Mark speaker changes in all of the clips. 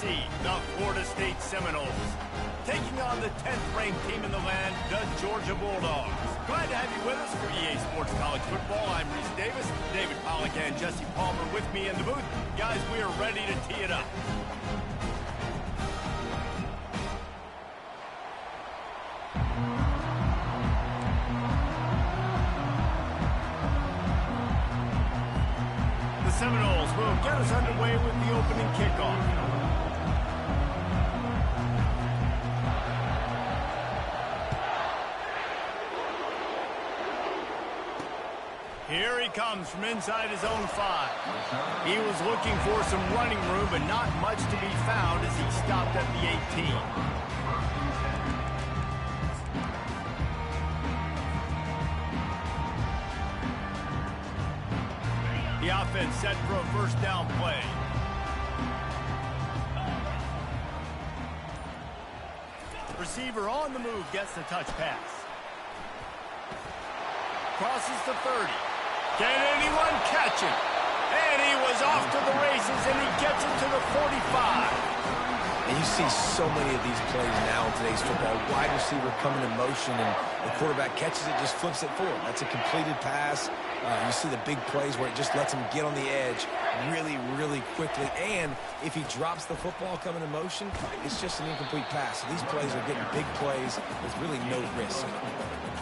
Speaker 1: ACC, the Florida State Seminoles, taking on the 10th-ranked team in the land, the Georgia Bulldogs. Glad to have you with us for EA Sports College Football. I'm Reese Davis, David Pollack and Jesse Palmer with me in the booth. Guys, we are ready to tee it up. The Seminoles will get us underway with the opening kickoff. Here he comes from inside his own 5. He was looking for some running room, but not much to be found as he stopped at the 18. The offense set for a first down play. Receiver on the move gets the touch pass. Crosses the 30. Can anyone catch him? And he was off to the races, and he gets it to the 45.
Speaker 2: And you see so many of these plays now in today's football. Wide receiver coming in motion, and the quarterback catches it, just flips it forward. That's a completed pass. You see the big plays where it just lets him get on the edge really, really quickly. And if he drops the football coming in motion, it's just an incomplete pass. So these plays are getting big plays with really no risk.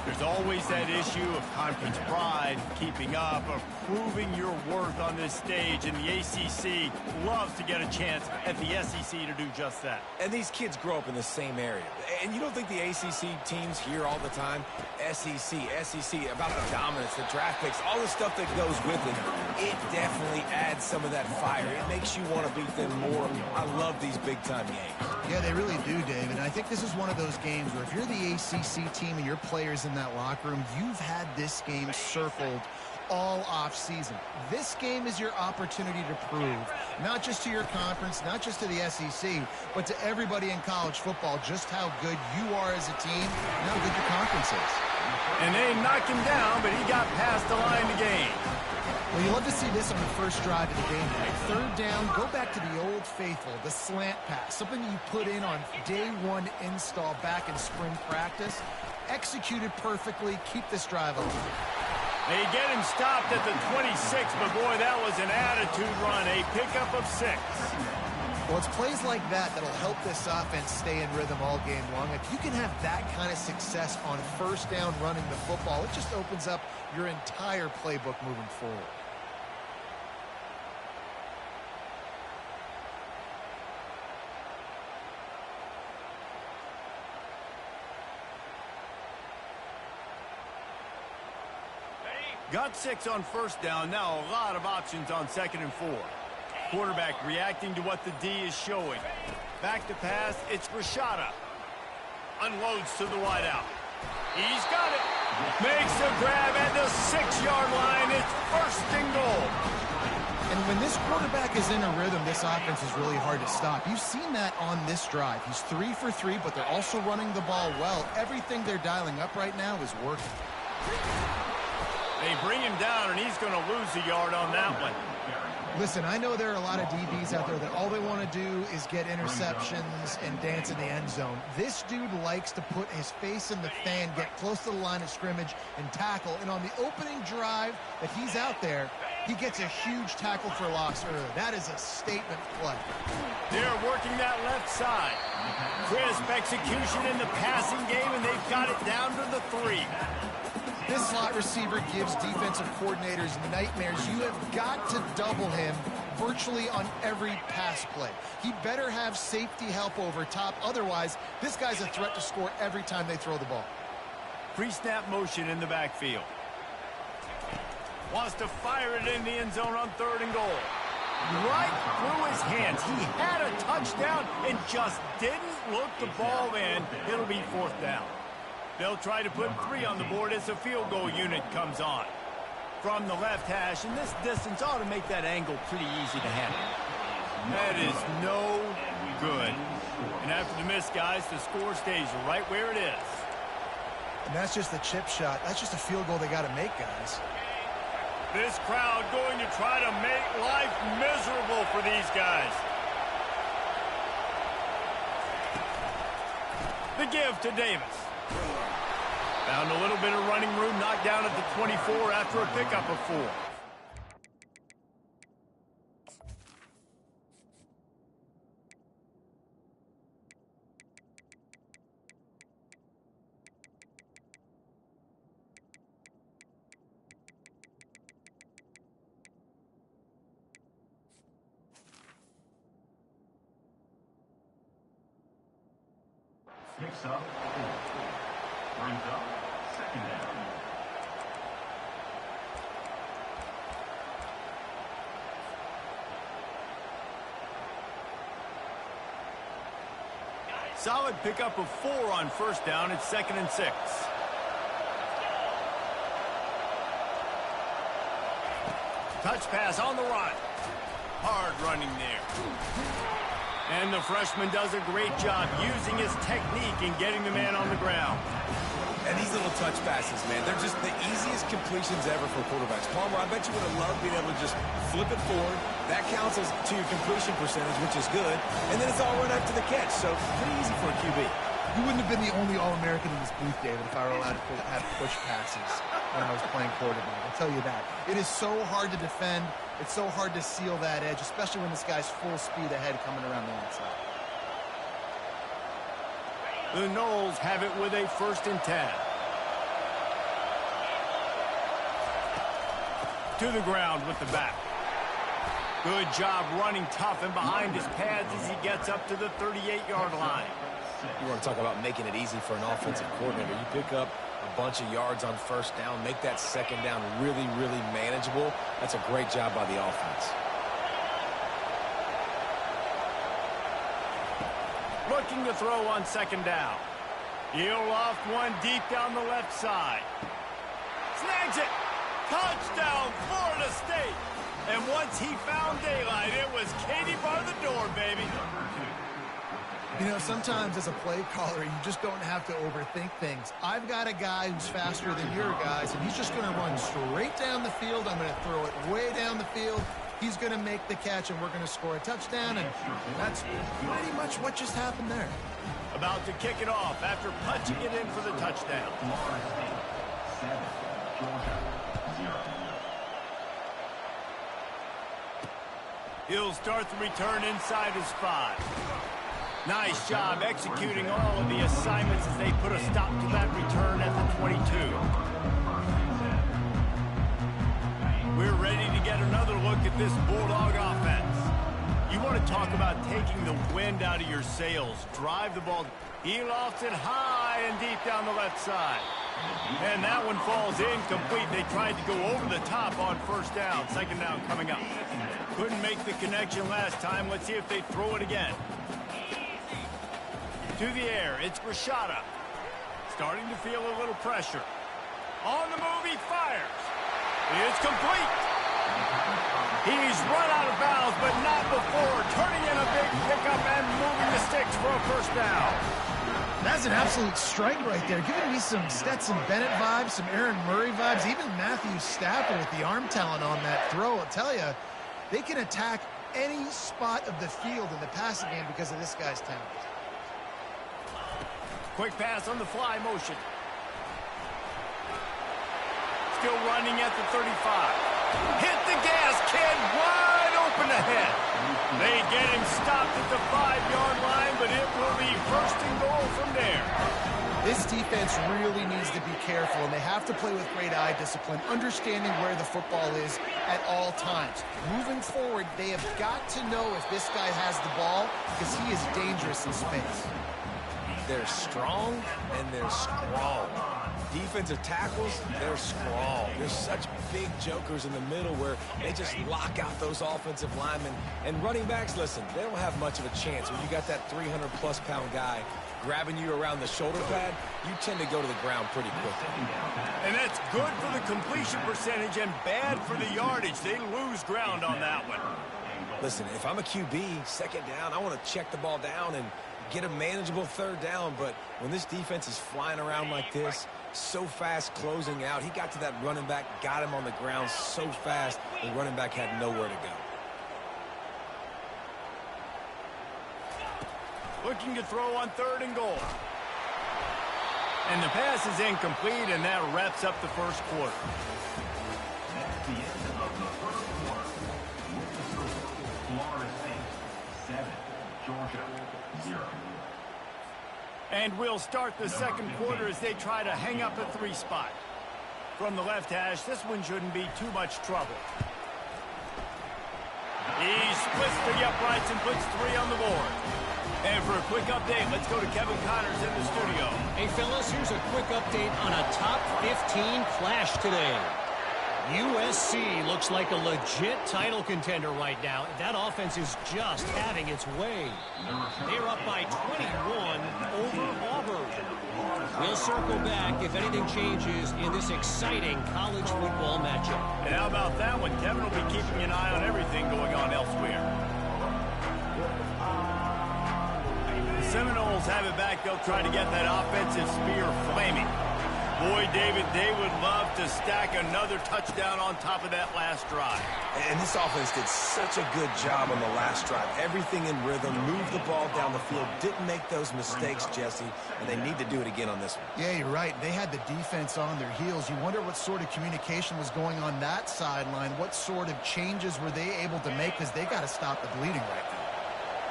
Speaker 1: There's always that issue of conference pride, keeping up, of proving your worth on this stage, and the ACC loves to get a chance at the SEC to do just that.
Speaker 2: And these kids grow up in the same area. And you don't think the ACC teams hear all the time, SEC, about the dominance, the draft picks, all the stuff that goes with it. It definitely adds some of that fire. It makes you want to beat them more. I love these big-time games.
Speaker 3: Yeah, they really do, David. I think this is one of those games where if you're the ACC team and your players in that locker room, you've had this game circled all off season. This game is your opportunity to prove, not just to your conference, not just to the SEC, but to everybody in college football, just how good you are as a team and how good your conference is.
Speaker 1: And they knocked him down, but he got past the line to gain.
Speaker 3: Well, you love to see this on the first drive of the game. Third down, go back to the old faithful, the slant pass, something you put in on day one install back in spring practice. Executed perfectly, keep this drive alive.
Speaker 1: They get him stopped at the 26, but boy, that was an attitude run, a pickup of 6.
Speaker 3: Well, it's plays like that that'll help this offense stay in rhythm all game long. If you can have that kind of success on first down running the football, it just opens up your entire playbook moving forward.
Speaker 1: Got 6 on first down. Now a lot of options on 2nd and 4. Quarterback reacting to what the D is showing. Back to pass. It's Rashada. Unloads to the wideout. He's got it. Makes a grab at the 6-yard line. It's 1st and goal.
Speaker 3: And when this quarterback is in a rhythm, this offense is really hard to stop. You've seen that on this drive. He's 3 for 3, but they're also running the ball well. Everything they're dialing up right now is working.
Speaker 1: They bring him down, and he's going to lose a yard on that one.
Speaker 3: Listen, I know there are a lot of DBs out there that all they want to do is get interceptions and dance in the end zone. This dude likes to put his face in the fan, get close to the line of scrimmage, and tackle. And on the opening drive that he's out there, he gets a huge tackle for loss early. That is a statement play.
Speaker 1: They're working that left side. Crisp execution in the passing game, and they've got it down to the 3.
Speaker 3: This slot receiver gives defensive coordinators nightmares. You have got to double him virtually on every pass play. He better have safety help over top. Otherwise, this guy's a threat to score every time they throw the ball.
Speaker 1: Pre-snap motion in the backfield. Wants to fire it in the end zone on 3rd and goal. Right through his hands. He had a touchdown and just didn't look the ball in. It'll be 4th down. They'll try to put 3 on the board as the field goal unit comes on. From the left hash, and this distance ought to make that angle pretty easy to handle. That is no good. And after the miss, guys, the score stays right where it is.
Speaker 3: And that's just the chip shot. That's just a field goal they got to make, guys.
Speaker 1: This crowd going to try to make life miserable for these guys. The give to Davis. Found a little bit of running room, knocked down at the 24 after a pickup of 4.
Speaker 4: Picks up 4. Brings up 2nd down.
Speaker 1: Solid pickup of 4 on 1st down. It's 2nd and 6. Touch pass on the run. Hard running there. And the freshman does a great job using his technique and getting the man on the ground.
Speaker 2: And these little touch passes, man, they're just the easiest completions ever for quarterbacks. Palmer, I bet you would have loved being able to just flip it forward. That counts as to your completion percentage, which is good. And then it's all run after the catch, so pretty easy for a QB.
Speaker 3: You wouldn't have been the only All-American in this booth, David, if I were allowed to have push passes when I was playing quarterback. I'll tell you that. It is so hard to defend. It's so hard to seal that edge, especially when this guy's full speed ahead coming around the outside.
Speaker 1: The Noles have it with a 1st and 10. To the ground with the back. Good job running tough and behind his pads as he gets up to the 38-yard line.
Speaker 2: You want to talk about making it easy for an offensive coordinator. You pick up a bunch of yards on 1st down, make that 2nd down really, really manageable. That's a great job by the offense.
Speaker 1: Looking to throw on 2nd down. He'll loft one deep down the left side. Snags it. Touchdown, Florida State. And once he found daylight, it was Katie bar the door, baby.
Speaker 3: You know, sometimes as a play caller, you just don't have to overthink things. I've got a guy who's faster than your guys, and he's just going to run straight down the field. I'm going to throw it way down the field. He's going to make the catch, and we're going to score a touchdown, and that's pretty much what just happened there.
Speaker 1: About to kick it off after punching it in for the touchdown. He'll start the return inside his 5. Nice job executing all of the assignments as they put a stop to that return at the 22. We're ready to get another look at this Bulldog offense. You want to talk about taking the wind out of your sails. Drive the ball. He lofts it high and deep down the left side. And that one falls incomplete. They tried to go over the top on 1st down. 2nd down coming up. Couldn't make the connection last time. Let's see if they throw it again. To the air, it's Rashada. Starting to feel a little pressure. On the move, he fires. It's complete. He's run out of bounds, but not before turning in a big pickup and moving the sticks for a 1st down.
Speaker 3: That's an absolute strike right there. Giving me some Stetson Bennett vibes, some Aaron Murray vibes, even Matthew Stafford with the arm talent on that throw. I'll tell you, they can attack any spot of the field in the passing game because of this guy's talent.
Speaker 1: Quick pass on the fly motion. Still running at the 35. Hit the gas, kid, wide open ahead. They get him stopped at the 5-yard line, but it will be 1st and goal from there.
Speaker 3: This defense really needs to be careful, and they have to play with great eye discipline, understanding where the football is at all times. Moving forward, they have got to know if this guy has the ball because he is dangerous in space.
Speaker 2: They're strong, and they're strong. Defensive tackles, they're strong. There's such big jokers in the middle where they just lock out those offensive linemen. And running backs, listen, they don't have much of a chance. When you got that 300-plus pound guy grabbing you around the shoulder pad, you tend to go to the ground pretty quickly.
Speaker 1: And that's good for the completion percentage and bad for the yardage. They lose ground on that one.
Speaker 2: Listen, if I'm a QB, 2nd down, I want to check the ball down and get a manageable 3rd down. But when this defense is flying around like this, so fast closing out, he got to that running back, got him on the ground so fast, the running back had nowhere to go.
Speaker 1: Looking to throw on 3rd and goal. And the pass is incomplete, and that wraps up the first quarter.
Speaker 4: That's the end of the first quarter. With the score, Florida State 7, Georgia 0.
Speaker 1: And we'll start the second quarter as they try to hang up a 3 spot. From the left hash, this one shouldn't be too much trouble. He splits the uprights and puts 3 on the board. And for a quick update, let's go to Kevin Connors in the studio.
Speaker 5: Hey, fellas, here's a quick update on a top 15 clash today. USC looks like a legit title contender right now. That offense is just having its way. They're up by 21 over Auburn. We'll circle back if anything changes in this exciting college football matchup.
Speaker 1: And how about that one? Kevin will be keeping an eye on everything going on elsewhere. The Seminoles have it back. They'll try to get that offensive spear flaming. Boy, David, they would love to stack another touchdown on top of that last drive.
Speaker 2: And this offense did such a good job on the last drive. Everything in rhythm, moved the ball down the field, didn't make those mistakes, Jesse, and they need to do it again on this one.
Speaker 3: Yeah, you're right. They had the defense on their heels. You wonder what sort of communication was going on that sideline. What sort of changes were they able to make, because they got to stop the bleeding right now.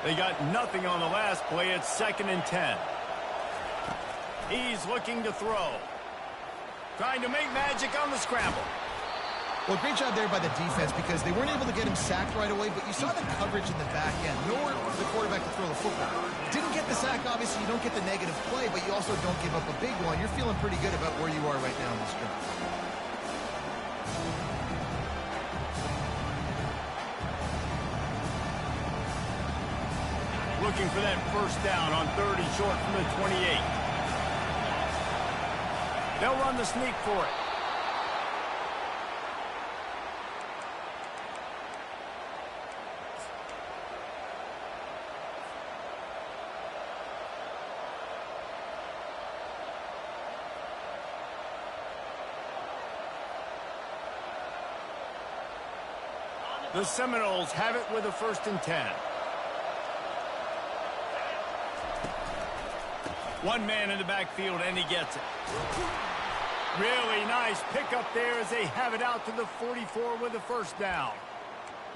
Speaker 1: They got nothing on the last play. It's 2nd and 10. He's looking to throw. Trying to make magic on the scramble.
Speaker 3: Well, great job there by the defense, because they weren't able to get him sacked right away, but you saw the coverage in the back end. Nowhere for the quarterback to throw the football. Didn't get the sack, obviously. You don't get the negative play, but you also don't give up a big one. You're feeling pretty good about where you are right now in this drive.
Speaker 1: Looking for that first down on 3rd and short from the 28. They'll run the sneak for it. The Seminoles have it with a 1st and 10. One man in the backfield, and he gets it. Really nice pickup there as they have it out to the 44 with a 1st down.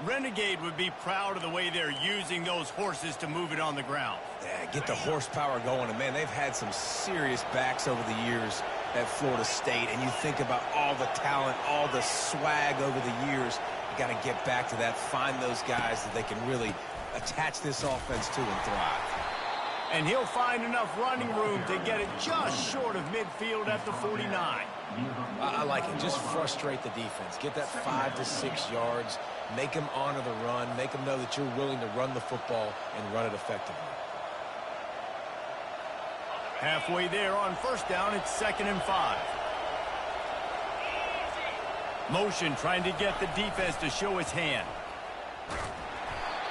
Speaker 1: Renegade would be proud of the way they're using those horses to move it on the ground.
Speaker 2: Yeah, get the horsepower going. And, man, they've had some serious backs over the years at Florida State. And you think about all the talent, all the swag over the years. You got to get back to that, find those guys that they can really attach this offense to and thrive.
Speaker 1: And he'll find enough running room to get it just short of midfield at the 49.
Speaker 2: I like it. Just frustrate the defense. Get that 5 to 6 yards. Make them honor the run. Make them know that you're willing to run the football and run it effectively.
Speaker 1: Halfway there on 1st down, it's 2nd and 5. Motion trying to get the defense to show his hand.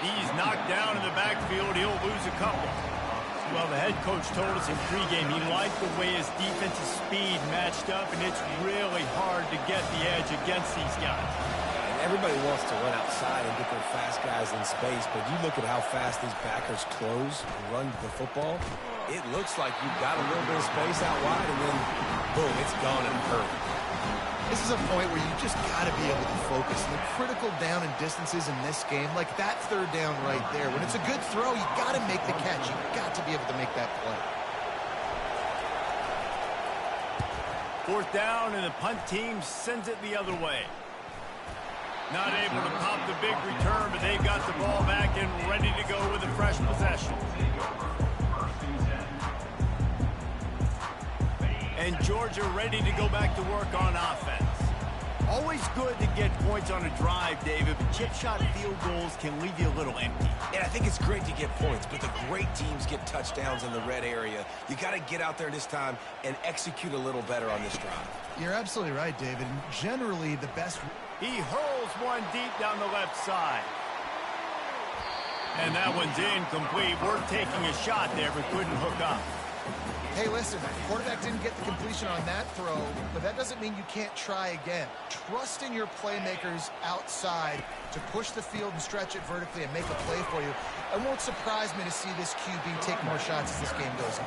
Speaker 1: He's knocked down in the backfield. He'll lose a couple. Well, the head coach told us in pregame he liked the way his defensive speed matched up, and it's really hard to get the edge against these guys.
Speaker 2: And everybody wants to run outside and get their fast guys in space, but you look at how fast these backers close and run the football, it looks like you've got a little bit of space out wide, and then, boom, it's gone in a hurry.
Speaker 3: This is a point where you just got to be able to focus. The critical down and distances in this game, like that 3rd down right there. When it's a good throw, you got to make the catch. You got to be able to make that play.
Speaker 1: 4th down, and the punt team sends it the other way. Not able to pop the big return, but they've got the ball back and ready to go with a fresh possession. And Georgia ready to go back to work on offense. Always good to get points on a drive, David, but chip shot field goals can leave you a little empty.
Speaker 2: And I think it's great to get points, but the great teams get touchdowns in the red area. You got to get out there this time and execute a little better on this drive.
Speaker 3: You're absolutely right, David. And generally, the best...
Speaker 1: He hurls one deep down the left side. And that one's incomplete. We're taking a shot there, but couldn't hook up.
Speaker 3: Hey, listen, quarterback didn't get the completion on that throw, but that doesn't mean you can't try again. Trust in your playmakers outside to push the field and stretch it vertically and make a play for you. It won't surprise me to see this QB take more shots as this game goes on.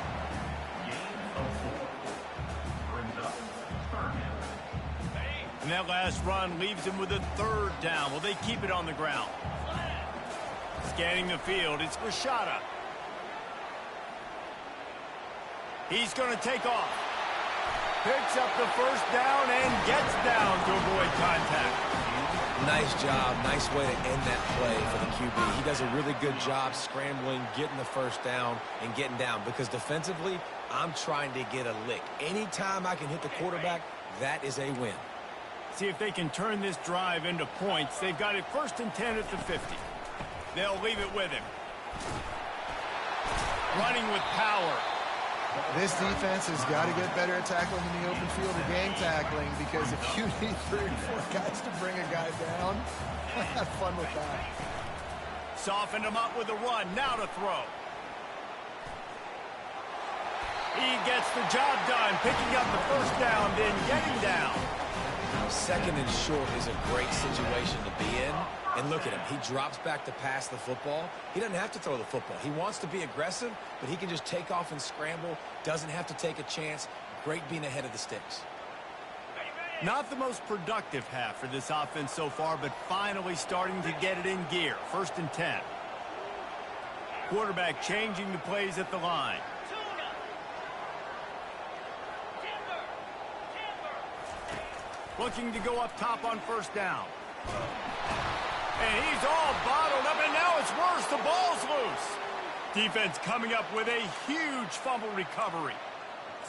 Speaker 1: And that last run leaves him with a third down. Will they keep it on the ground? Scanning the field, it's Rashada. He's going to take off. Picks up the first down and gets down to avoid contact.
Speaker 2: Nice job. Nice way to end that play for the QB. He does a really good job scrambling, getting the first down, and getting down. Because defensively, I'm trying to get a lick. Anytime I can hit the quarterback, that is a win.
Speaker 1: See if they can turn this drive into points. They've got it 1st and 10 at the 50. They'll leave it with him. Running with power.
Speaker 3: This defense has got to get better at tackling in the open field or game tackling, because if you need 3 or 4 guys to bring a guy down, have fun with that.
Speaker 1: Softened him up with a run. Now to throw. He gets the job done, picking up the first down, then getting down.
Speaker 2: 2nd and short is a great situation to be in. And look at him. He drops back to pass the football. He doesn't have to throw the football. He wants to be aggressive, but he can just take off and scramble. Doesn't have to take a chance. Great being ahead of the sticks.
Speaker 1: Not the most productive half for this offense so far, but finally starting to get it in gear. 1st and 10. Quarterback changing the plays at the line. Looking to go up top on 1st down. And he's all bottled up, and now it's worse. The ball's loose. Defense coming up with a huge fumble recovery.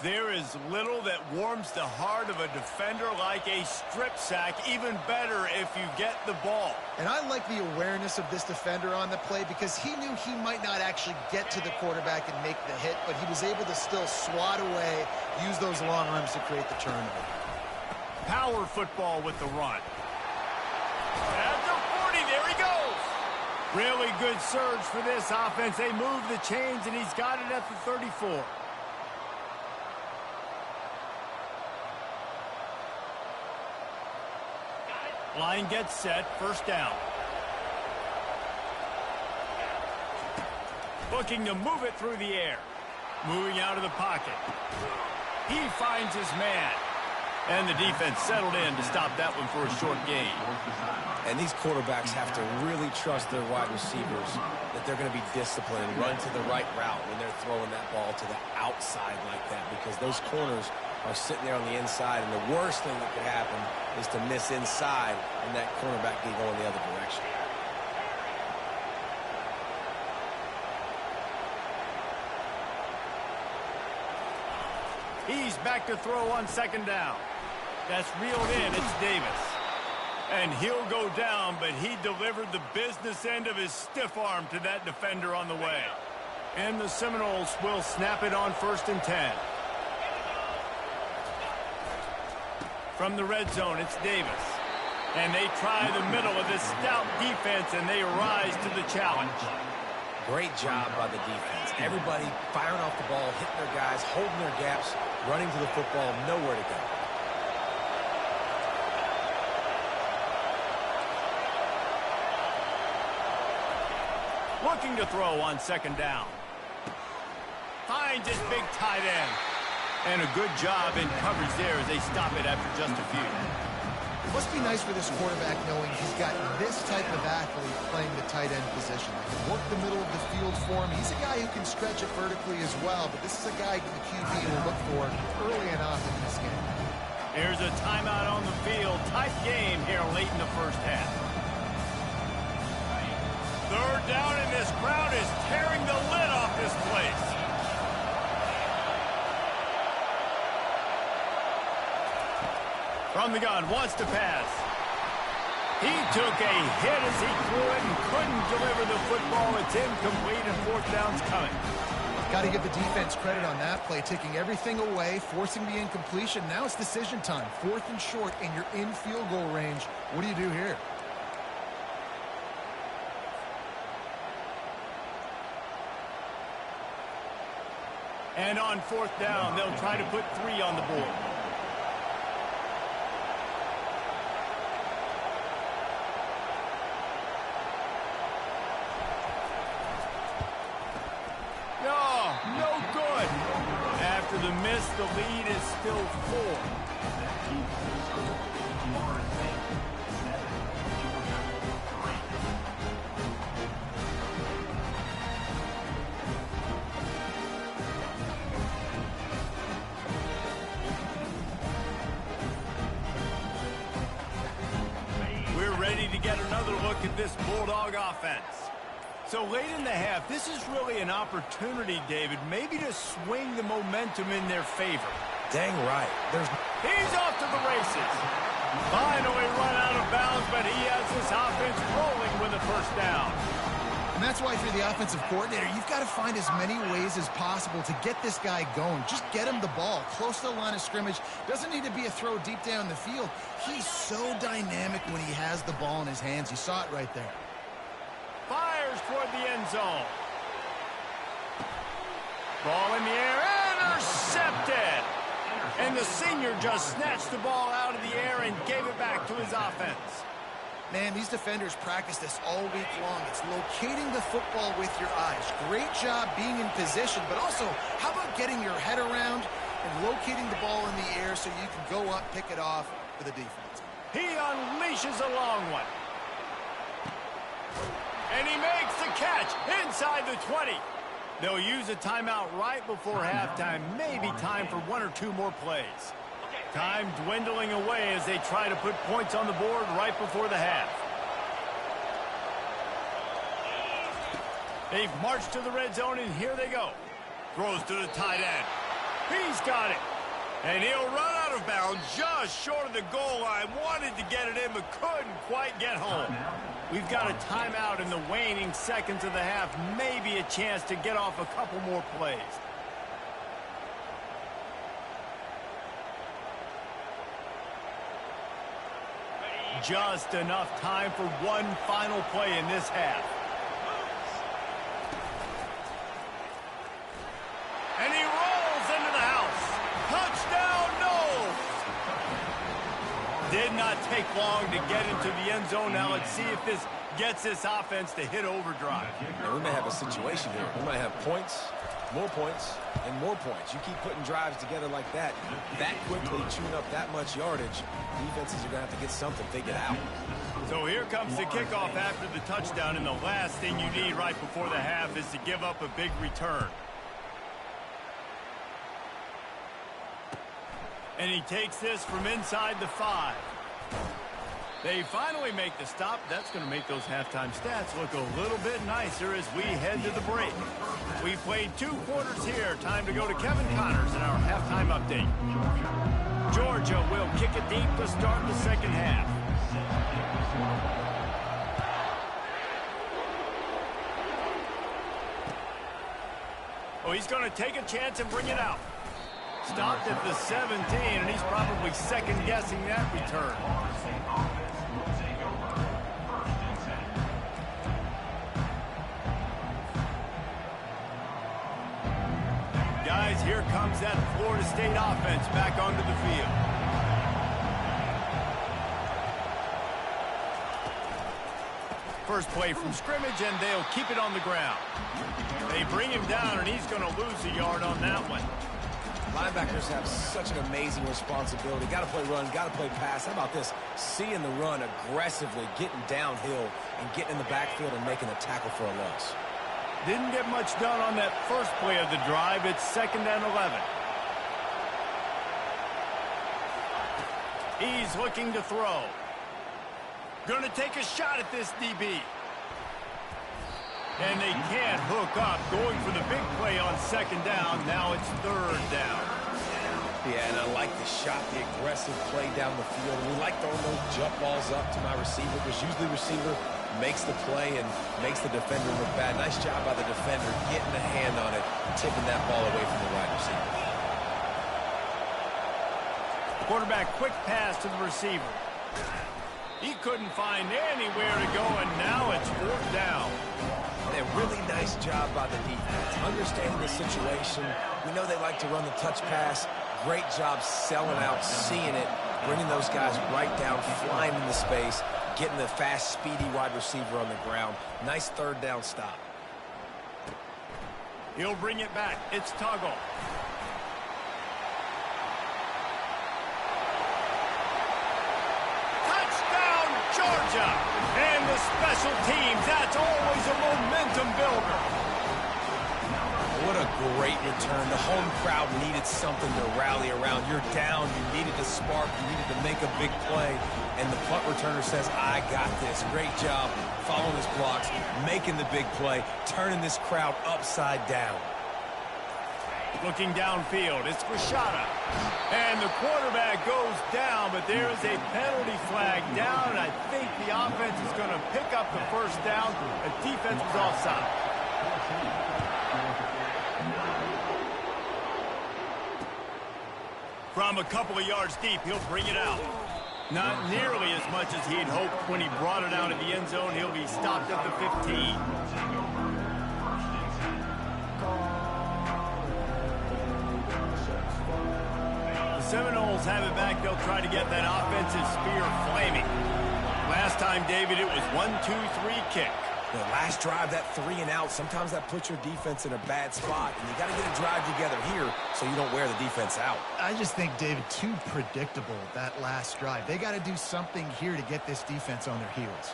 Speaker 1: There is little that warms the heart of a defender like a strip sack. Even better if you get the ball.
Speaker 3: And I like the awareness of this defender on the play, because he knew he might not actually get to the quarterback and make the hit, but he was able to still swat away, use those long arms to create the turnover.
Speaker 1: Power football with the run. At the 40, there he goes. Really good surge for this offense. They move the chains, and he's got it at the 34. Line gets set, 1st down. Looking to move it through the air. Moving out of the pocket. He finds his man. And the defense settled in to stop that one for a short gain.
Speaker 2: And these quarterbacks have to really trust their wide receivers that they're going to be disciplined and run to the right route when they're throwing that ball to the outside like that, because those corners are sitting there on the inside, and the worst thing that could happen is to miss inside and that cornerback can go in the other direction.
Speaker 1: He's back to throw on 2nd down. That's reeled in. It's Davis. And he'll go down, but he delivered the business end of his stiff arm to that defender on the way. And the Seminoles will snap it on 1st and 10. From the red zone, it's Davis. And they try the middle of this stout defense, and they rise to the challenge.
Speaker 2: Great job by the defense. Everybody firing off the ball, hitting their guys, holding their gaps, running to the football, nowhere to go.
Speaker 1: Looking to throw on 2nd down. Finds his big tight end. And a good job in coverage there as they stop it after just a few.
Speaker 3: It must be nice for this quarterback knowing he's got this type of athlete playing the tight end position. They can work the middle of the field for him. He's a guy who can stretch it vertically as well, but this is a guy the QB will look for early enough in this game.
Speaker 1: Here's a timeout on the field. Tight game here late in the 1st half. 3rd down, and this crowd is tearing the lid off this place. From the gun, wants to pass. He took a hit as he threw it and couldn't deliver the football. It's incomplete, and 4th down's coming.
Speaker 3: Got to give the defense credit on that play, taking everything away, forcing the incompletion. Now it's decision time. 4th and short, and you're in field goal range. What do you do here?
Speaker 1: And on 4th down, they'll try to put 3 on the board. No good. After the miss this, the lead is still 4.
Speaker 4: That keeps the score. Florida State 7, Georgia 3.
Speaker 1: We're ready to get another look at this Bulldog offense. So late in the half, this is really an opportunity, David, maybe to swing the momentum in their favor.
Speaker 2: Dang right.
Speaker 1: He's off to the races. Finally run out of bounds, but he has this offense rolling with a first down.
Speaker 3: And that's why if you're the offensive coordinator, you've got to find as many ways as possible to get this guy going. Just get him the ball close to the line of scrimmage. Doesn't need to be a throw deep down the field. He's so dynamic when he has the ball in his hands. You saw it right there.
Speaker 1: Fires toward the end zone. Ball in the air, intercepted. And the senior just snatched the ball out of the air and gave it back to his offense.
Speaker 3: Man, these defenders practice this all week long. It's locating the football with your eyes. Great job being in position, but also, how about getting your head around and locating the ball in the air so you can go up, pick it off for the defense.
Speaker 1: He unleashes a long one. And he makes the catch inside the 20. They'll use a timeout right before halftime. Maybe time for 1 or 2 more plays. Time dwindling away as they try to put points on the board right before the half. They've marched to the red zone, and here they go. Throws to the tight end. He's got it. And he'll run out of bounds just short of the goal line. Wanted to get it in, but couldn't quite get home. We've got a timeout in the waning seconds of the half. Maybe a chance to get off a couple more plays. Just enough time for one final play in this half. And he rolls into the house. Touchdown, Knowles! Did not take long to get into the end zone. Now let's see if this gets this offense to hit overdrive.
Speaker 2: Now, we may have a situation here. We might have points, more points, and more points. You keep putting drives together like that quickly, chewing up that much yardage, defenses are going to have to get something figured out.
Speaker 1: So here comes the kickoff after the touchdown, and the last thing you need right before the half is to give up a big return. And he takes this from inside the 5. They finally make the stop. That's going to make those halftime stats look a little bit nicer as we head to the break. We played 2 quarters here. Time to go to Kevin Connors in our halftime update. Georgia will kick it deep to start the second half. Oh, he's going to take a chance and bring it out. Stopped at the 17, and he's probably second-guessing that return. Guys, here comes that Florida State offense back onto the field. First play from scrimmage, and they'll keep it on the ground. They bring him down, and he's going to lose a yard on that one.
Speaker 2: Linebackers have such an amazing responsibility. Got to play run, got to play pass. How about this? Seeing the run aggressively, getting downhill, and getting in the backfield and making a tackle for a loss.
Speaker 1: Didn't get much done on that first play of the drive. It's 2nd and 11. He's looking to throw. Going to take a shot at this DB. And they can't hook up. Going for the big play on 2nd down. Now it's 3rd down.
Speaker 2: Yeah, and I like the shot, the aggressive play down the field. We like throwing those jump balls up to my receiver, because usually the receiver makes the play and makes the defender look bad. Nice job by the defender getting a hand on it, tipping that ball away from the wide receiver.
Speaker 1: Quarterback quick pass to the receiver. He couldn't find anywhere to go, and now it's 4th down.
Speaker 2: A really nice job by the defense, understanding the situation. We know they like to run the touch pass. Great job selling out, seeing it, bringing those guys right down, flying into space, getting the fast, speedy wide receiver on the ground. Nice 3rd down stop.
Speaker 1: He'll bring it back. It's Tuggle. Georgia. And the special teams, that's always a momentum builder.
Speaker 2: What a great return. The home crowd needed something to rally around. You're down. You needed a spark. You needed to make a big play. And the punt returner says, I got this. Great job following his blocks, making the big play, turning this crowd upside down.
Speaker 1: Looking downfield, it's Rashada. And the quarterback goes down, but there is a penalty flag down, and I think the offense is going to pick up the first down. The defense was offside. From a couple of yards deep, he'll bring it out. Not nearly as much as he'd hoped when he brought it out of the end zone. He'll be stopped at the 15. The Seminoles have it back. They'll try to get that offensive spear flaming. Last time, David, it was 1-2-3 kick.
Speaker 2: The last drive, that 3 and out, sometimes that puts your defense in a bad spot. And you got to get a drive together here so you don't wear the defense out.
Speaker 3: I just think, David, too predictable, that last drive. They got to do something here to get this defense on their heels.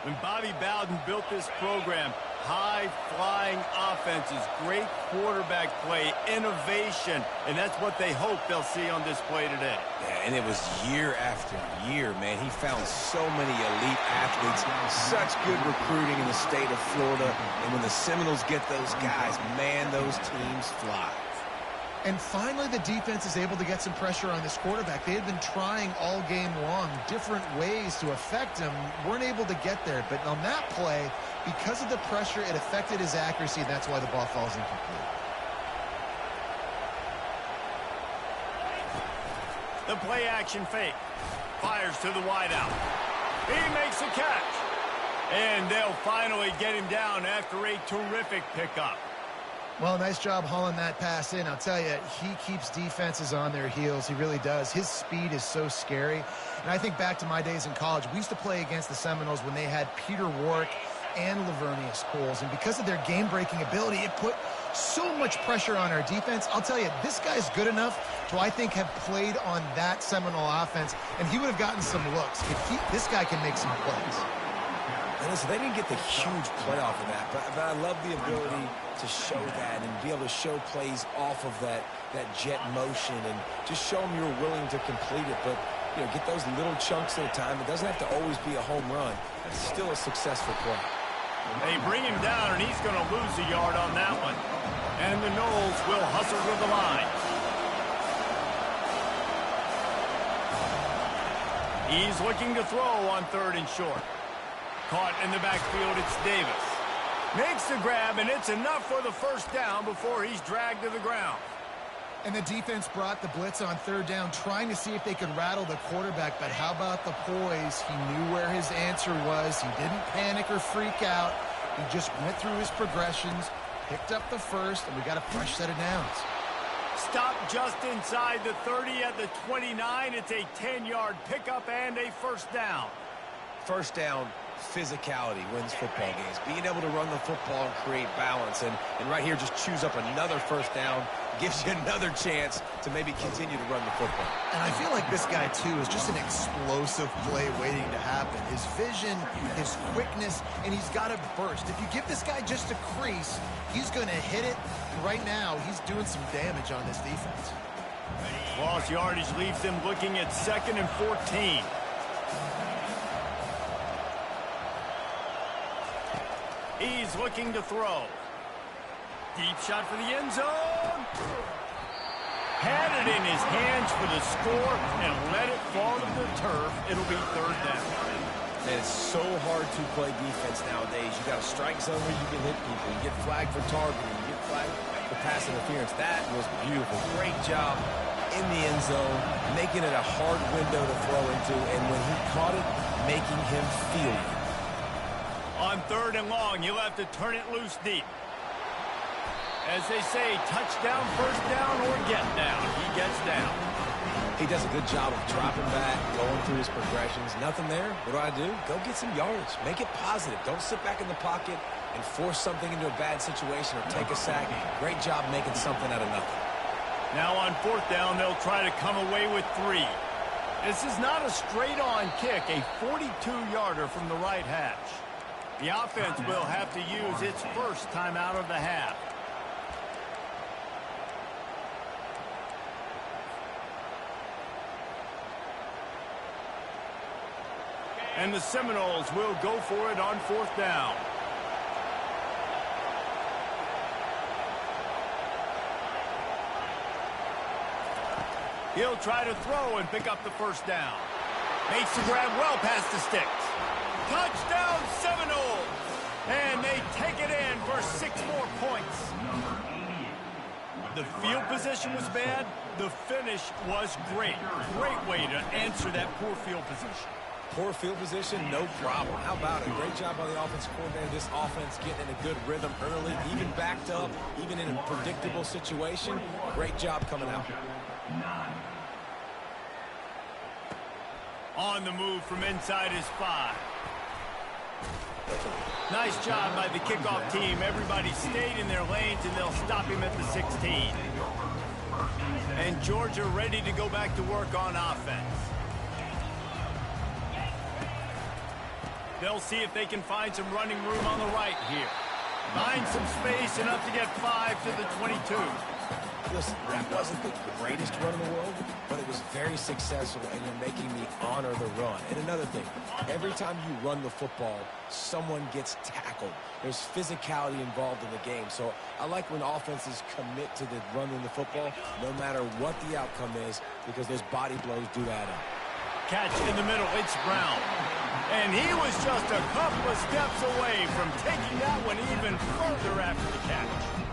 Speaker 1: When Bobby Bowden built this program, high-flying offenses, great quarterback play, innovation, and that's what they hope they'll see on display today.
Speaker 2: Yeah, and it was year after year, man. He found so many elite athletes, such good recruiting in the state of Florida, and when the Seminoles get those guys, man, those teams fly.
Speaker 3: And finally, the defense is able to get some pressure on this quarterback. They had been trying all game long different ways to affect him, weren't able to get there. But on that play, because of the pressure, it affected his accuracy, and that's why the ball falls incomplete.
Speaker 1: The play action fake. Fires to the wideout. He makes a catch. And they'll finally get him down after a terrific pickup.
Speaker 3: Well, nice job hauling that pass in. I'll tell you, he keeps defenses on their heels. He really does. His speed is so scary. And I think back to my days in college. We used to play against the Seminoles when they had Peter Warwick and Lavernius Coles. And because of their game-breaking ability, it put so much pressure on our defense. I'll tell you, this guy's good enough to, I think, have played on that Seminole offense, and he would have gotten some looks. This guy can make some plays.
Speaker 2: And listen, they didn't get the huge play off of that, but I love the ability to show that and be able to show plays off of that jet motion and just show them you're willing to complete it. But, you know, get those little chunks at a time. It doesn't have to always be a home run. It's still a successful play.
Speaker 1: They bring him down, and he's going to lose a yard on that one. And the Noles will hustle to the line. He's looking to throw on 3rd and short. Caught in the backfield, it's Davis. Makes the grab, and it's enough for the first down before he's dragged to the ground.
Speaker 3: And the defense brought the blitz on 3rd down, trying to see if they could rattle the quarterback. But how about the poise? He knew where his answer was. He didn't panic or freak out. He just went through his progressions, picked up the first, and we got a fresh set of downs.
Speaker 1: Stop just inside the 30 at the 29. It's a 10-yard pickup and a first down.
Speaker 2: First down, physicality wins football games. Being able to run the football and create balance. And right here, just choose up another first down, gives you another chance to maybe continue to run the football.
Speaker 3: And I feel like this guy, too, is just an explosive play waiting to happen. His vision, his quickness, and he's got to burst. If you give this guy just a crease, he's going to hit it. And right now, he's doing some damage on this defense.
Speaker 1: Lost yardage leaves them looking at 2nd and 14. He's looking to throw. Deep shot for the end zone. Had it in his hands for the score and let it fall to the turf. It'll be 3rd down.
Speaker 2: And it's so hard to play defense nowadays. You got a strike zone where you can hit people. You get flagged for targeting. You get flagged for pass interference. That was beautiful. Great job in the end zone, making it a hard window to throw into. And when he caught it, making him feel it.
Speaker 1: On 3rd and long, you'll have to turn it loose deep. As they say, touchdown, first down, or get down. He gets down.
Speaker 2: He does a good job of dropping back, going through his progressions. Nothing there. What do? Go get some yardage. Make it positive. Don't sit back in the pocket and force something into a bad situation or take a sack. Great job making something out of nothing.
Speaker 1: Now on 4th down, they'll try to come away with 3. This is not a straight-on kick, a 42-yarder from the right hash. The offense will have to use its first timeout of the half. And the Seminoles will go for it on 4th down. He'll try to throw and pick up the first down. Makes the grab well past the sticks. Touchdown Seminoles! And they take it in for 6 more points. The field position was bad. The finish was great. Great way to answer that poor field position.
Speaker 2: Poor field position, no problem. How about it? Great job by the offensive coordinator. This offense getting in a good rhythm early, even backed up, even in a predictable situation. Great job coming out.
Speaker 1: On the move from inside his 5. Nice job by the kickoff team. Everybody stayed in their lanes, and they'll stop him at the 16. And Georgia ready to go back to work on offense. They'll see if they can find some running room on the right here. Find some space, enough to get 5 to the 22.
Speaker 2: Listen, that wasn't the greatest run in the world, but it was very successful, and you're making me honor the run. And another thing, every time you run the football, someone gets tackled. There's physicality involved in the game. So I like when offenses commit to the running the football, no matter what the outcome is, because those body blows do add up.
Speaker 1: Catch in the middle, it's Brown. And he was just a couple of steps away from taking that one even further after the catch.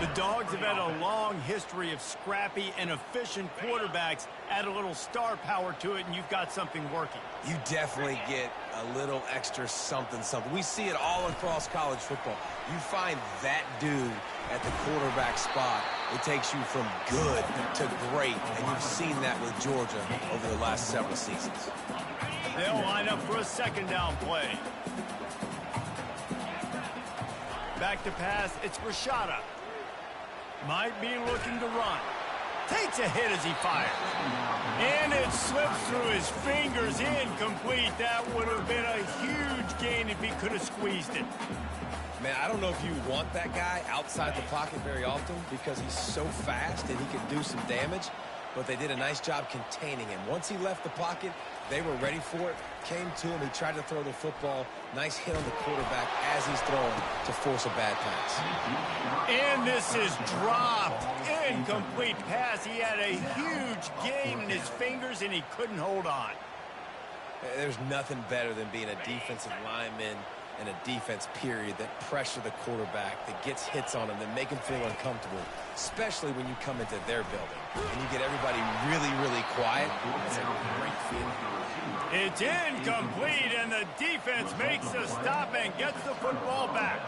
Speaker 1: The Dogs have had a long history of scrappy and efficient quarterbacks. Add a little star power to it, and you've got something working.
Speaker 2: You definitely get a little extra something. We see it all across college football. You find that dude at the quarterback spot, it takes you from good to great, and you've seen that with Georgia over the last several seasons.
Speaker 1: They'll line up for a 2nd down play. Back to pass, it's Rashada. Might be looking to run. Takes a hit as he fires. And it slips through his fingers, incomplete. That would have been a huge gain if he could have squeezed it.
Speaker 2: Man, I don't know if you want that guy outside the pocket very often because he's so fast and he can do some damage, but they did a nice job containing him. Once he left the pocket, they were ready for it, came to him, he tried to throw the football. Nice hit on the quarterback as he's throwing to force a bad pass.
Speaker 1: And this is dropped. Incomplete pass. He had a huge gain in his fingers, and he couldn't hold on.
Speaker 2: There's nothing better than being a defensive lineman and a defense period that pressure the quarterback, that gets hits on him, that make him feel uncomfortable, especially when you come into their building and you get everybody really, really quiet. It's a great feeling.
Speaker 1: It's incomplete, and the defense makes a stop and gets the football back.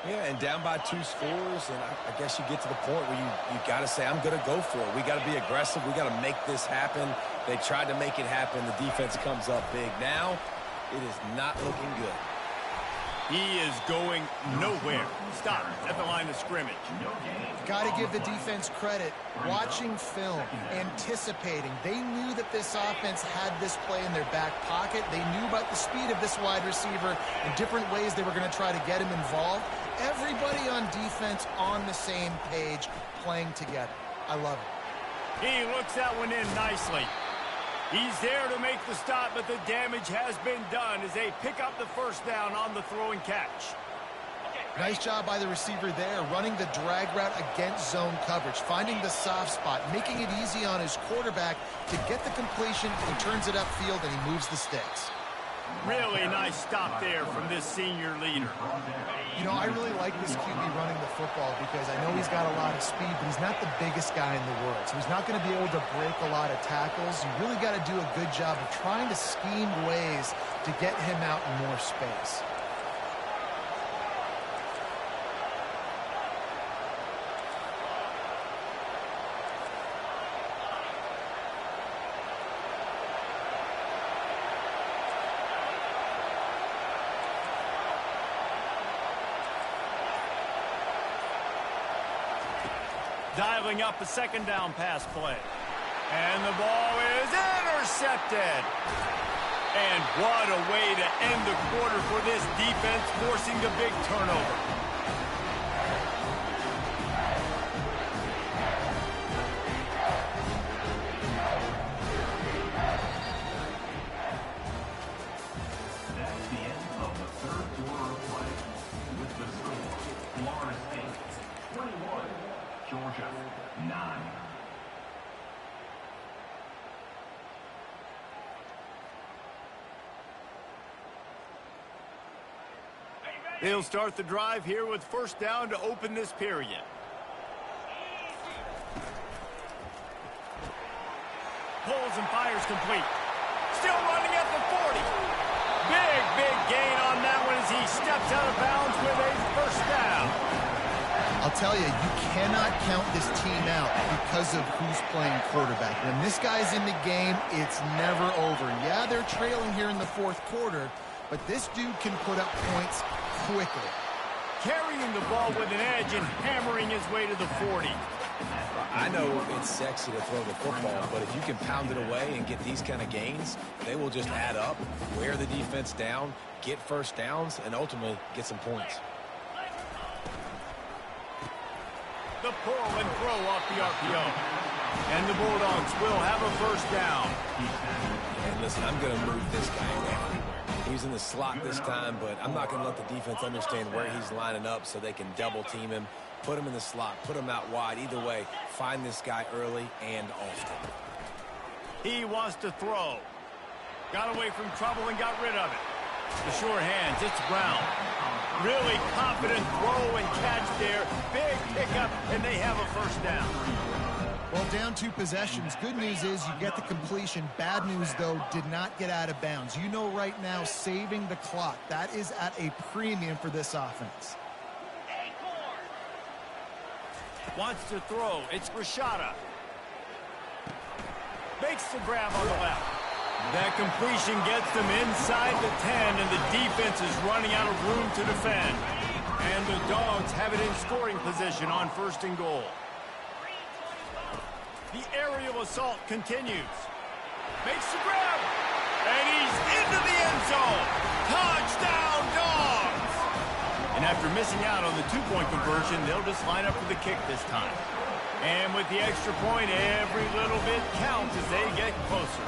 Speaker 2: Yeah, and down by 2 scores, and I guess you get to the point where you got to say, I'm going to go for it. We got to be aggressive. We got to make this happen. They tried to make it happen. The defense comes up big. Now, it is not looking good.
Speaker 1: He is going nowhere. Stop at the line of scrimmage.
Speaker 3: Got to give the defense credit. Watching film, anticipating. They knew that this offense had this play in their back pocket. They knew about the speed of this wide receiver and different ways they were going to try to get him involved. Everybody on defense on the same page, playing together. I love it.
Speaker 1: He looks that one in nicely. He's there to make the stop, but the damage has been done as they pick up the first down on the throw and catch.
Speaker 3: Nice job by the receiver there, running the drag route against zone coverage, finding the soft spot, making it easy on his quarterback to get the completion. He turns it upfield, and he moves the sticks.
Speaker 1: Really nice stop there from this senior leader.
Speaker 3: You know, I really like this QB running the football because I know he's got a lot of speed, but he's not the biggest guy in the world. So he's not going to be able to break a lot of tackles. You really got to do a good job of trying to scheme ways to get him out in more space.
Speaker 1: Dialing up a 2nd down pass play. And the ball is intercepted. And what a way to end the quarter for this defense, forcing the big turnover.
Speaker 4: That's the end of the third quarter of play. With the score, Florida State 21, Georgia 9.
Speaker 1: They'll start the drive here with first down to open this period. Pulls and fires complete. Still running at the 40. Big gain on that one as he steps out of bounds with a first down.
Speaker 3: I'll tell you, you cannot count this team out because of who's playing quarterback. When this guy's in the game, it's never over. Yeah, they're trailing here in the fourth quarter, but this dude can put up points quickly.
Speaker 1: Carrying the ball with an edge and hammering his way to the 40.
Speaker 2: I know it's sexy to throw the football, but if you can pound it away and get these kind of gains, they will just add up, wear the defense down, get first downs, and ultimately get some points.
Speaker 1: The pull and throw off the RPO. And the Bulldogs will have a first down.
Speaker 2: And listen, I'm going to move this guy down. He's in the slot this time, but I'm not going to let the defense understand where he's lining up so they can double team him, put him in the slot, put him out wide. Either way, find this guy early and often.
Speaker 1: He wants to throw. Got away from trouble and got rid of it. The short hands, it's Brown. Really confident throw and catch there. Big pickup, and they have a first down.
Speaker 3: Well, down 2 possessions. Good news is you get the completion. Bad news, though, did not get out of bounds. You know right now, saving the clock. That is at a premium for this offense.
Speaker 1: Wants to throw. It's Rashada. Makes the grab on the left. That completion gets them inside the 10, and the defense is running out of room to defend. And the Dogs have it in scoring position on first and goal. The aerial assault continues. Makes the grab. And he's into the end zone. Touchdown, Dogs! And after missing out on the 2-point conversion, they'll just line up for the kick this time. And with the extra point, every little bit counts as they get closer.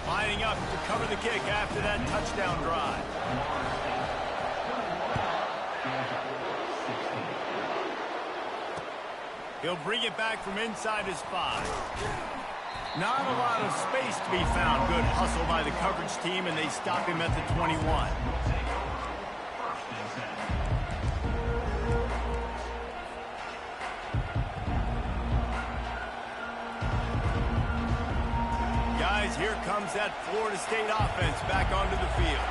Speaker 1: Lining up to cover the kick after that touchdown drive. He'll bring it back from inside his 5. Not a lot of space to be found. Good hustle by the coverage team, and they stop him at the 21. Guys, here comes that Florida State offense back onto the field.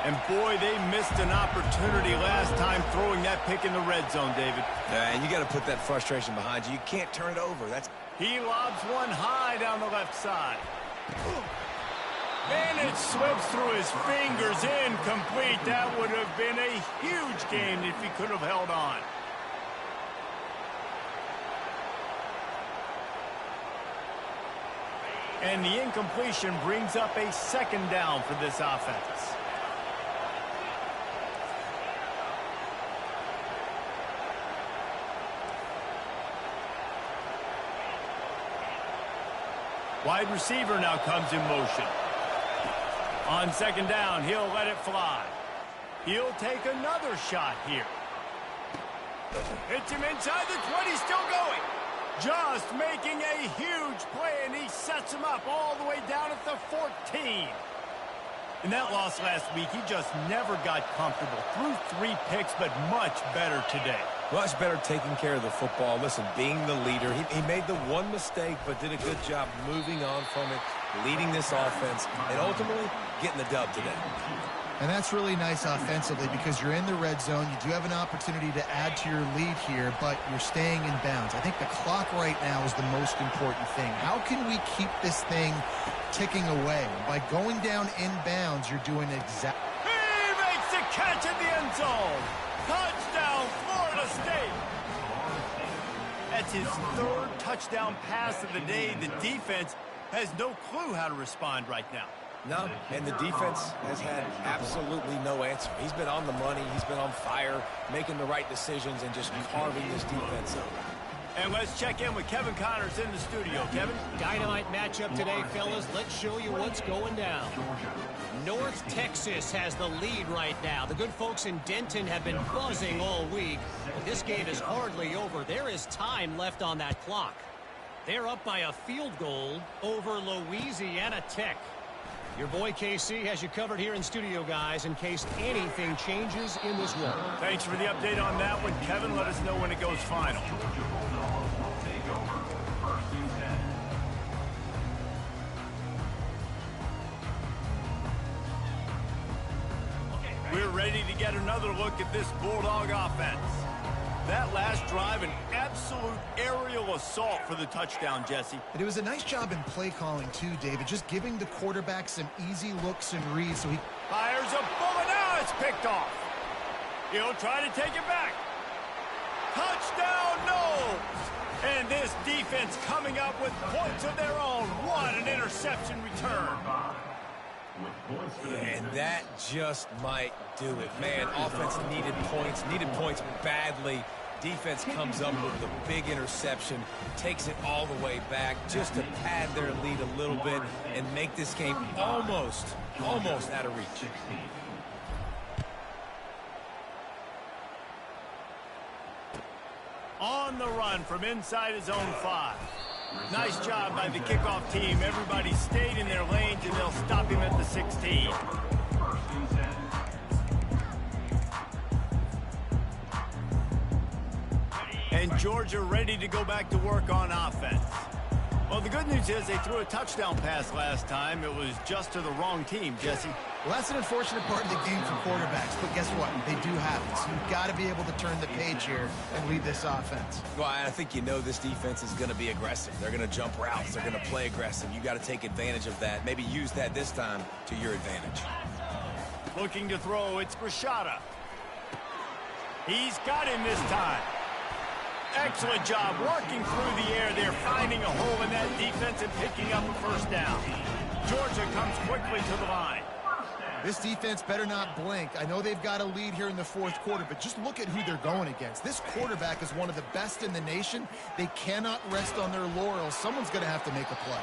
Speaker 1: And boy, they missed an opportunity last time throwing that pick in the red zone, David.
Speaker 2: And you got to put that frustration behind you. You can't turn it over.
Speaker 1: He lobs one high down the left side. And it slips through his fingers, incomplete. That would have been a huge gain if he could have held on. And the incompletion brings up a second down for this offense. Wide receiver now comes in motion. On second down, he'll let it fly. He'll take another shot here. Hits him inside the 20, still going. Just making a huge play, and he sets him up all the way down at the 14. In that loss last week, he just never got comfortable. Threw 3 picks, but much better today.
Speaker 2: Much better taking care of the football. Listen, being the leader, he made the one mistake, but did a good job moving on from it, leading this offense, and ultimately getting the dub today.
Speaker 3: And that's really nice offensively because you're in the red zone. You do have an opportunity to add to your lead here, but you're staying in bounds. I think the clock right now is the most important thing. How can we keep this thing ticking away? By going down in bounds, you're doing exactly.
Speaker 1: He makes the catch in the end zone. Touchdown, Florida State. That's his third touchdown pass of the day. The defense has no clue how to respond right now.
Speaker 2: No, and the defense has had absolutely no answer. He's been on the money. He's been on fire, making the right decisions, and just carving this defense up.
Speaker 1: And let's check in with Kevin Connors in the studio. Kevin?
Speaker 5: Dynamite matchup today, fellas. Let's show you what's going down. North Texas has the lead right now. The good folks in Denton have been buzzing all week. But this game is hardly over. There is time left on that clock. They're up by a field goal over Louisiana Tech. Your boy KC has you covered here in studio, guys, in case anything changes in this one.
Speaker 1: Thanks for the update on that one, Kevin. Let us know when it goes final. We're ready to get another look at this Bulldog offense. That last drive, an absolute aerial assault for the touchdown, Jesse.
Speaker 3: And it was a nice job in play calling, too, David, just giving the quarterback some easy looks and reads so he
Speaker 1: fires a bullet. Now it's picked off. He'll try to take it back. Touchdown, no! And this defense coming up with points of their own. What an interception return.
Speaker 2: And that just might do it. Man, offense needed points badly. Defense comes up with the big interception, takes it all the way back just to pad their lead a little bit and make this game almost out of reach.
Speaker 1: On the run from inside his own 5. Nice job by the kickoff team. Everybody stayed in their lanes, and they'll stop him at the 16. And Georgia ready to go back to work on offense. Well, the good news is they threw a touchdown pass last time. It was just to the wrong team, Jesse.
Speaker 3: Well, that's an unfortunate part of the game for quarterbacks, but guess what? They do have it. So you've got to be able to turn the page here and lead this offense.
Speaker 2: Well, I think you know this defense is going to be aggressive. They're going to jump routes. They're going to play aggressive. You got to take advantage of that. Maybe use that this time to your advantage.
Speaker 1: Looking to throw, it's Rashada. He's got him this time. Excellent job working through the air there, finding a hole in that defense and picking up a first down. Georgia comes quickly to the line.
Speaker 3: This defense better not blink. I know they've got a lead here in the fourth quarter, but just look at who they're going against. This quarterback is one of the best in the nation. They cannot rest on their laurels. Someone's going to have to make a play.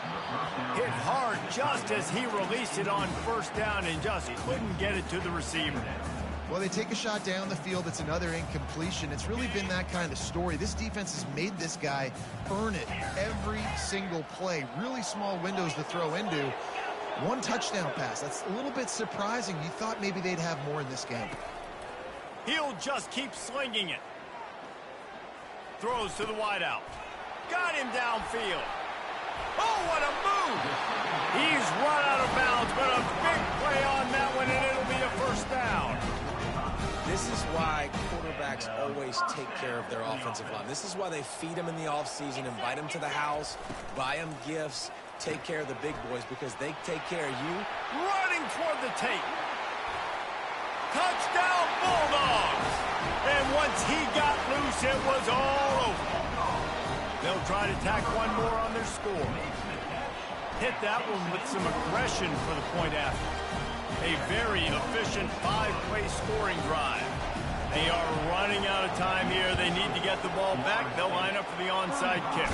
Speaker 1: Hit hard just as he released it on first down and just couldn't get it to the receiver.
Speaker 3: Well, they take a shot down the field. It's another incompletion. It's really been that kind of story. This defense has made this guy earn it every single play. Really small windows to throw into. One touchdown pass. That's a little bit surprising. You thought maybe they'd have more in this game.
Speaker 1: He'll just keep slinging it. Throws to the wideout. Got him downfield. Oh, what a move! He's run out of bounds, but a big play on that one, and it'll be a first down.
Speaker 2: This is why quarterbacks always take care of their offensive line. This is why they feed them in the offseason, invite them to the house, buy them gifts, take care of the big boys because they take care of you.
Speaker 1: Running toward the tape. Touchdown Bulldogs! And once he got loose, it was all over. They'll try to tack one more on their score. Hit that one with some aggression for the point after. A very efficient 5-play scoring drive. They are running out of time here. They need to get the ball back. They'll line up for the onside kick.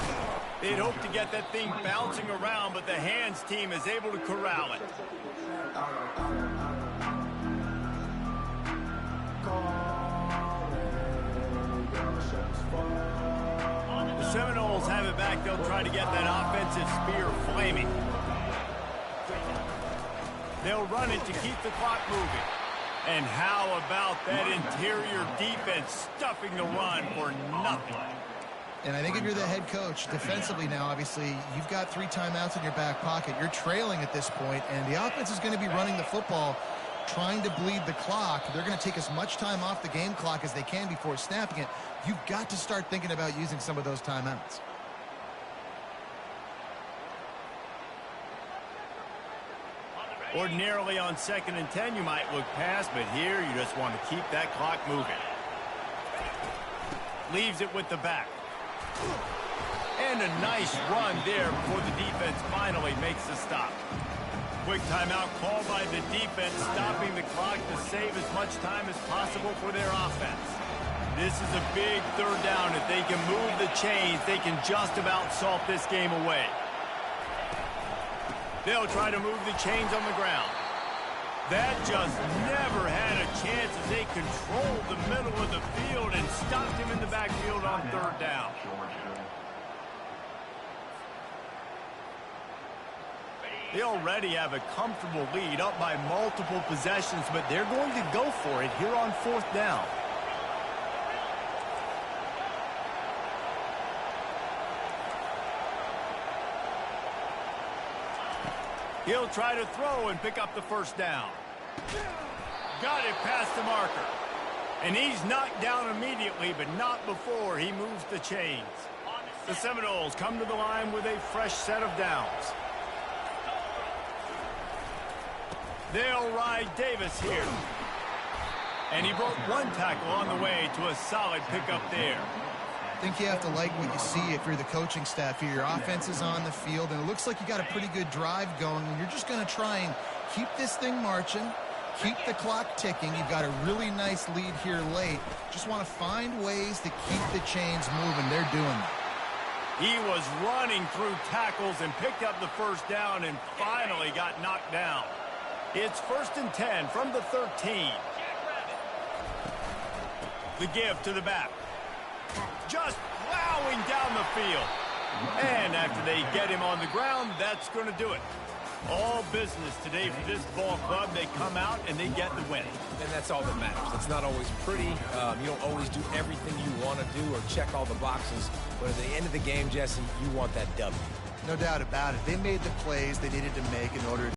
Speaker 1: They'd hope to get that thing bouncing around, but the hands team is able to corral it. The Seminoles have it back. They'll try to get that offensive spear flaming. They'll run it to keep the clock moving. And how about that interior defense stuffing the run for nothing?
Speaker 3: And I think if you're the head coach, defensively now, obviously, you've got 3 timeouts in your back pocket. You're trailing at this point, and the offense is going to be running the football, trying to bleed the clock. They're going to take as much time off the game clock as they can before snapping it. You've got to start thinking about using some of those timeouts.
Speaker 1: Ordinarily on 2nd and 10, you might look past, but here you just want to keep that clock moving. Leaves it with the back. And a nice run there before the defense finally makes the stop. Quick timeout called by the defense, stopping the clock to save as much time as possible for their offense. This is a big third down. If they can move the chains, they can just about salt this game away. They'll try to move the chains on the ground. That just never had a chance as they controlled the middle of the field and stopped him in the backfield on third down. They already have a comfortable lead up by multiple possessions, but they're going to go for it here on fourth down. He'll try to throw and pick up the first down. Got it past the marker. And he's knocked down immediately, but not before he moves the chains. The Seminoles come to the line with a fresh set of downs. They'll ride Davis here. And he broke one tackle on the way to a solid pickup there.
Speaker 3: I think you have to like what you see if you're the coaching staff here. Your offense is on the field, and it looks like you got a pretty good drive going, and you're just going to try and keep this thing marching, keep the clock ticking. You've got a really nice lead here late. Just want to find ways to keep the chains moving. They're doing that.
Speaker 1: He was running through tackles and picked up the first down and finally got knocked down. It's 1st and 10 from the 13. The give to the back. Just plowing down the field. And after they get him on the ground, that's going to do it. All business today for this ball club. They come out and they get the win.
Speaker 2: And that's all that matters. It's not always pretty. You don't always do everything you want to do or check all the boxes. But at the end of the game, Jesse, you want that W.
Speaker 3: No doubt about it. They made the plays they needed to make in order